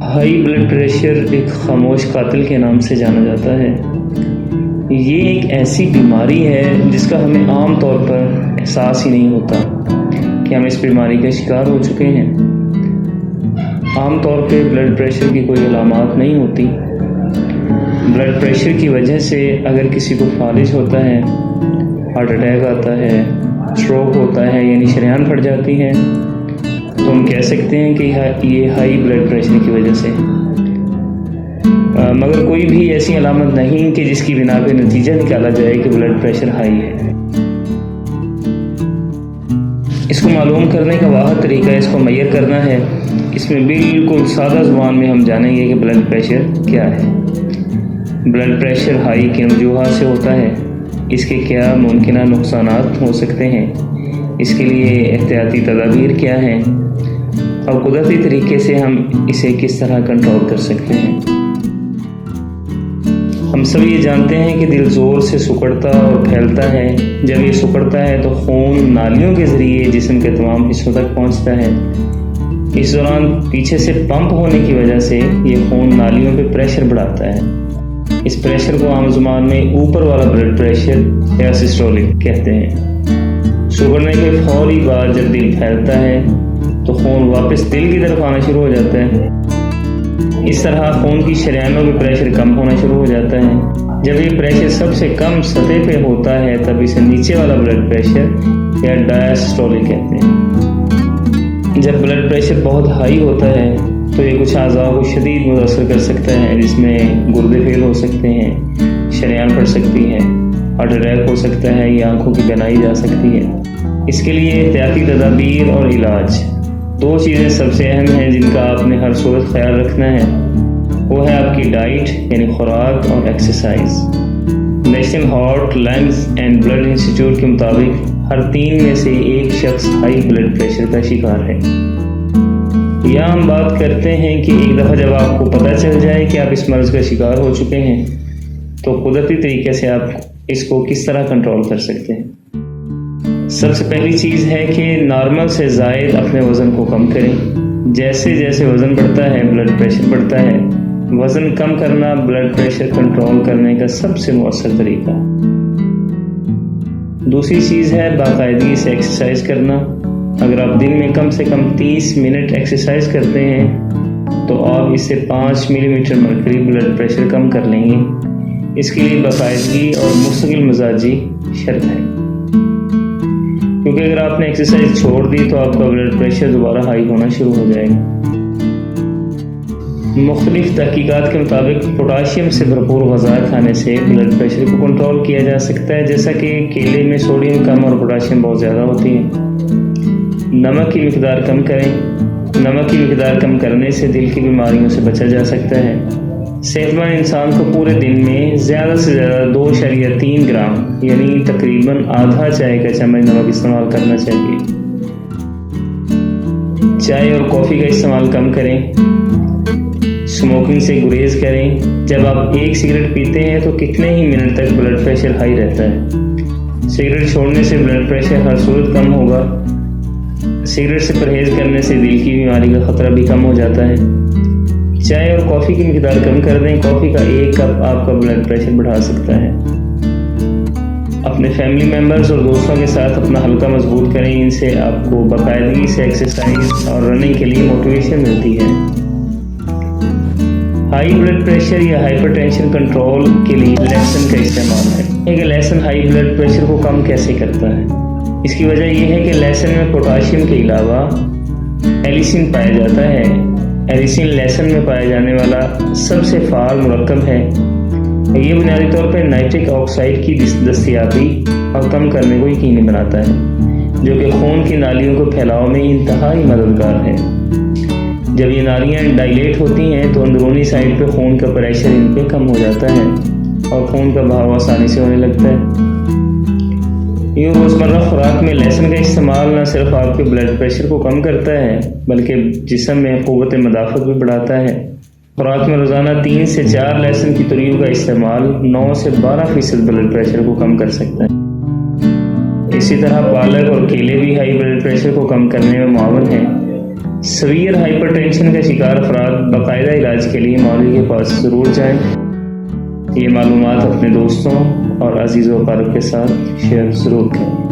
High blood pressure ایک خاموش قاتل کے نام سے جانا جاتا ہے۔ یہ ایک ایسی بیماری ہے جس کا ہمیں عام طور پر احساس ہی نہیں ہوتا کہ ہم اس بیماری کا شکار ہو چکے ہیں۔ عام طور پہ بلڈ پریشر کی کوئی علامات نہیں ہوتی۔ بلڈ پریشر کی وجہ سے اگر کسی کو فالج ہوتا ہے، ہارٹ اٹیک آتا ہے، اسٹروک ہوتا ہے یعنی شریان پھٹ جاتی ہے، تو ہم کہہ سکتے ہیں کہ یہ ہائی بلڈ پریشر کی وجہ سے، مگر کوئی بھی ایسی علامت نہیں کہ جس کی بنا پہ نتیجہ نکالا جائے کہ بلڈ پریشر ہائی ہے۔ اس کو معلوم کرنے کا واحد طریقہ اس کو میئر کرنا ہے۔ اس میں بالکل سادہ زبان میں ہم جانیں گے کہ بلڈ پریشر کیا ہے۔ بلڈ پریشر ہائی کن وجوہات سے ہوتا ہے، اس کے کیا ممکنہ نقصانات ہو سکتے ہیں، اس کے لیے احتیاطی تدابیر کیا ہیں، اور قدرتی طریقے سے ہم اسے کس طرح کنٹرول کر سکتے ہیں۔ ہم سب یہ جانتے ہیں کہ دل زور سے سکڑتا اور پھیلتا ہے۔ جب یہ سکڑتا ہے تو خون نالیوں کے ذریعے جسم کے تمام حصوں تک پہنچتا ہے۔ اس دوران پیچھے سے پمپ ہونے کی وجہ سے یہ خون نالیوں پہ پریشر بڑھاتا ہے۔ اس پریشر کو عام زبان میں اوپر والا بلڈ پریشر یا سسٹولک کہتے ہیں۔ سکڑنے کے فوری بعد جب دل پھیلتا ہے تو خون واپس دل کی طرف آنا شروع ہو جاتا ہے۔ اس طرح خون کی شریانوں میں پریشر کم ہونا شروع ہو جاتا ہے۔ جب یہ پریشر سب سے کم سطح پہ ہوتا ہے تب اسے نیچے والا بلڈ پریشر یا ڈایاسٹولک کہتے ہیں۔ جب بلڈ پریشر بہت ہائی ہوتا ہے تو یہ کچھ اعضاء کو شدید متاثر کر سکتا ہے، جس میں گردے فیل ہو سکتے ہیں، شریان پھٹ سکتی ہے، ہارٹ اٹیک ہو سکتا ہے یا آنکھوں کی بینائی جا سکتی ہے۔ اس کے لیے احتیاطی تدابیر اور علاج، دو چیزیں سب سے اہم ہیں جن کا آپ نے ہر صورت خیال رکھنا ہے۔ وہ ہے آپ کی ڈائٹ یعنی خوراک اور exercise. National heart, lungs and blood institute کے مطابق ہر 3 میں سے 1 شخص ہائی بلڈ پریشر کا شکار ہے۔ یہاں ہم بات کرتے ہیں کہ ایک دفعہ جب آپ کو پتہ چل جائے کہ آپ اس مرض کا شکار ہو چکے ہیں تو قدرتی طریقے سے آپ اس کو کس طرح کنٹرول کر سکتے ہیں۔ سب سے پہلی چیز ہے کہ نارمل سے زائد اپنے وزن کو کم کریں۔ جیسے جیسے وزن بڑھتا ہے بلڈ پریشر بڑھتا ہے۔ وزن کم کرنا بلڈ پریشر کنٹرول کرنے کا سب سے مؤثر طریقہ۔ دوسری چیز ہے باقاعدگی سے ایکسرسائز کرنا۔ اگر آپ دن میں کم سے کم 30 منٹ ایکسرسائز کرتے ہیں تو آپ اس سے 5 ملی میٹر مرکری بلڈ پریشر کم کر لیں گے۔ اس کے لیے باقاعدگی اور مستقل مزاجی شرط ہے، کیونکہ اگر آپ نے ایکسرسائز چھوڑ دی تو آپ کا بلڈ پریشر دوبارہ ہائی ہونا شروع ہو جائے گا۔ مختلف تحقیقات کے مطابق پوٹاشیم سے بھرپور غذا کھانے سے بلڈ پریشر کو کنٹرول کیا جا سکتا ہے، جیسا کہ کیلے میں سوڈیم کم اور پوٹاشیم بہت زیادہ ہوتی ہے۔ نمک کی مقدار کم کریں۔ نمک کی مقدار کم کرنے سے دل کی بیماریوں سے بچا جا سکتا ہے۔ صحت مند انسان کو پورے دن میں زیادہ سے زیادہ 2.3 گرام یعنی تقریباً آدھا چائے کا چمچ نمک استعمال کرنا چاہیے۔ چائے اور کافی کا استعمال کم کریں۔ اسموکنگ سے گریز کریں۔ جب آپ ایک سگریٹ پیتے ہیں تو کتنے ہی منٹ تک بلڈ پریشر ہائی رہتا ہے۔ سگریٹ چھوڑنے سے بلڈ پریشر ہر صورت کم ہوگا۔ سگریٹ سے پرہیز کرنے سے دل کی بیماری کا خطرہ بھی کم ہو جاتا ہے۔ چائے اور کافی کی مقدار کم کر دیں۔ کافی کا 1 کپ آپ کا بلڈ پریشر بڑھا سکتا ہے۔ اپنے فیملی ممبرز اور دوستوں کے ساتھ اپنا حلقہ مضبوط کریں، ان سے آپ کو باقاعدگی سے ایکسرسائز اور رننگ کے لیے موٹیویشن ملتی ہے۔ ہائی بلڈ پریشر یا ہائپر ٹینشن کنٹرول کے لیے لہسن کا استعمال ہے۔ کہ لہسن ہائی بلڈ پریشر کو کم کیسے کرتا ہے؟ اس کی وجہ یہ ہے کہ لہسن میں پوٹاشیم کے علاوہ ایلیسن پایا جاتا ہے۔ ایلیسن لہسن میں پائے جانے والا سب سے فعال مرکب ہے۔ یہ بنیادی طور پر نائٹرک آکسائڈ کی دستیابی اور کم کرنے کو یقینی بناتا ہے، جو کہ خون کی نالیوں کو پھیلاؤ میں انتہائی مددگار ہے۔ جب یہ نالیاں ڈائلیٹ ہوتی ہیں تو اندرونی سائڈ پہ خون کا پریشر ان پہ کم ہو جاتا ہے اور خون کا بہاؤ آسانی سے ہونے لگتا ہے۔ یہ روزمرہ خوراک میں لہسن کا استعمال نہ صرف آپ کے بلڈ پریشر کو کم کرتا ہے بلکہ جسم میں قوت مدافعت بھی بڑھاتا ہے۔ خوراک میں روزانہ 3 سے 4 لہسن کی تریوں کا استعمال 9 سے 12% بلڈ پریشر کو کم کر سکتا ہے۔ اسی طرح پالک اور کیلے بھی ہائی بلڈ پریشر کو کم کرنے میں معاون ہیں۔ سویئر ہائپر ٹینشن کا شکار افراد باقاعدہ علاج کے لیے مولوی کے پاس ضرور جائیں۔ یہ معلومات اپنے دوستوں اور عزیز و اقارب کے ساتھ شیئر ضرور کریں۔